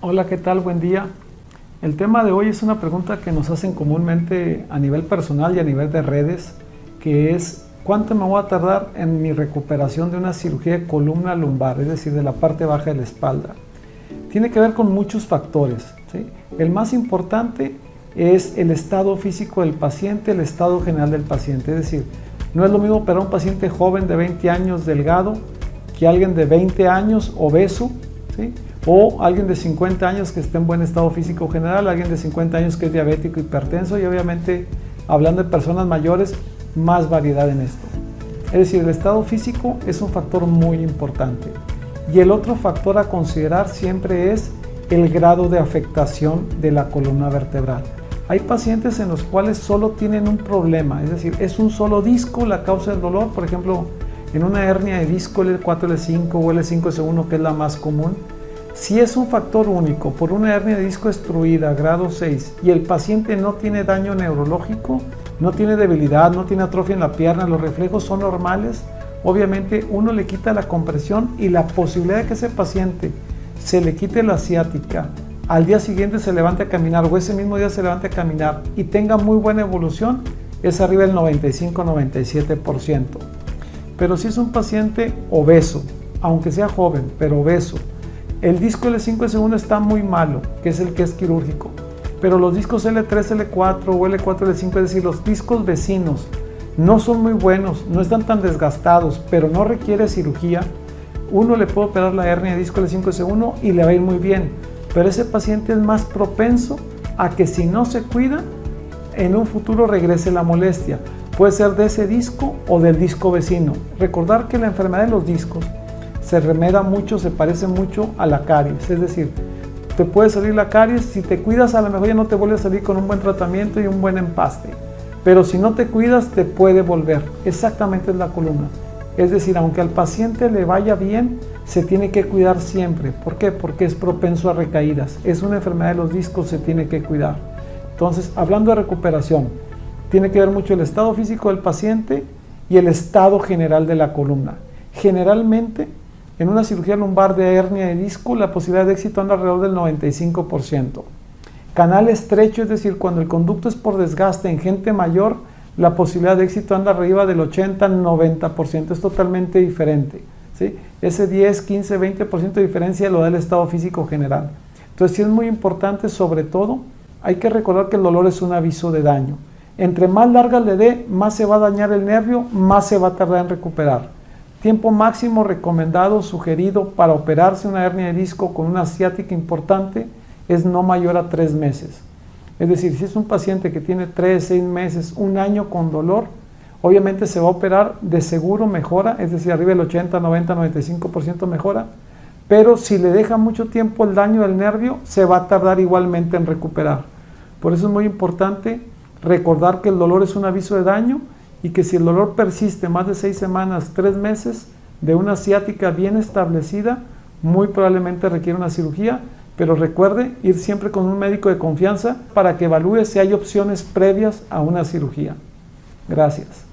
Hola, ¿qué tal? Buen día. El tema de hoy es una pregunta que nos hacen comúnmente a nivel personal y a nivel de redes, que es ¿cuánto me voy a tardar en mi recuperación de una cirugía de columna lumbar, es decir, de la parte baja de la espalda? Tiene que ver con muchos factores, ¿sí? El más importante es el estado físico del paciente, el estado general del paciente, es decir, no es lo mismo operar a un paciente joven de 20 años delgado que alguien de 20 años obeso, ¿sí? O alguien de 50 años que esté en buen estado físico general, alguien de 50 años que es diabético, hipertenso y obviamente hablando de personas mayores, más variedad en esto. Es decir, el estado físico es un factor muy importante. Y el otro factor a considerar siempre es el grado de afectación de la columna vertebral. Hay pacientes en los cuales solo tienen un problema, es decir, es un solo disco la causa del dolor, por ejemplo, en una hernia de disco L4, L5 o L5S1, que es la más común. Si es un factor único por una hernia de disco destruida, grado 6, y el paciente no tiene daño neurológico, no tiene debilidad, no tiene atrofia en la pierna, los reflejos son normales, obviamente uno le quita la compresión y la posibilidad de que ese paciente se le quite la ciática, al día siguiente se levante a caminar o ese mismo día se levante a caminar y tenga muy buena evolución, es arriba del 95-97%. Pero si es un paciente obeso, aunque sea joven, pero obeso, el disco L5S1 está muy malo, que es el que es quirúrgico, pero los discos L3, L4 o L4, L5, es decir, los discos vecinos, no son muy buenos, no están tan desgastados, pero no requiere cirugía. Uno le puede operar la hernia de disco L5S1 y le va a ir muy bien, pero ese paciente es más propenso a que si no se cuida, en un futuro regrese la molestia. Puede ser de ese disco o del disco vecino. Recordar que la enfermedad de los discos se remeda mucho, se parece mucho a la caries, es decir, te puede salir la caries, si te cuidas a lo mejor ya no te vuelve a salir con un buen tratamiento y un buen empaste, pero si no te cuidas te puede volver, exactamente es la columna, es decir, aunque al paciente le vaya bien, se tiene que cuidar siempre. ¿Por qué? Porque es propenso a recaídas, es una enfermedad de los discos, se tiene que cuidar. Entonces, hablando de recuperación, tiene que ver mucho el estado físico del paciente y el estado general de la columna. Generalmente, en una cirugía lumbar de hernia de disco, la posibilidad de éxito anda alrededor del 95%. Canal estrecho, es decir, cuando el conducto es por desgaste en gente mayor, la posibilidad de éxito anda arriba del 80-90%. Es totalmente diferente, ¿sí? Ese 10, 15, 20% de diferencia lo da el estado físico general. Entonces, sí es muy importante, sobre todo, hay que recordar que el dolor es un aviso de daño. Entre más larga le dé, más se va a dañar el nervio, más se va a tardar en recuperar. Tiempo máximo recomendado, sugerido para operarse una hernia de disco con una ciática importante es no mayor a 3 meses. Es decir, si es un paciente que tiene 3, 6 meses, un año con dolor, obviamente se va a operar, de seguro mejora, es decir, arriba del 80, 90, 95% mejora, pero si le deja mucho tiempo el daño del nervio, se va a tardar igualmente en recuperar. Por eso es muy importante recordar que el dolor es un aviso de daño y que si el dolor persiste más de 6 semanas, 3 meses, de una ciática bien establecida, muy probablemente requiere una cirugía, pero recuerde ir siempre con un médico de confianza para que evalúe si hay opciones previas a una cirugía. Gracias.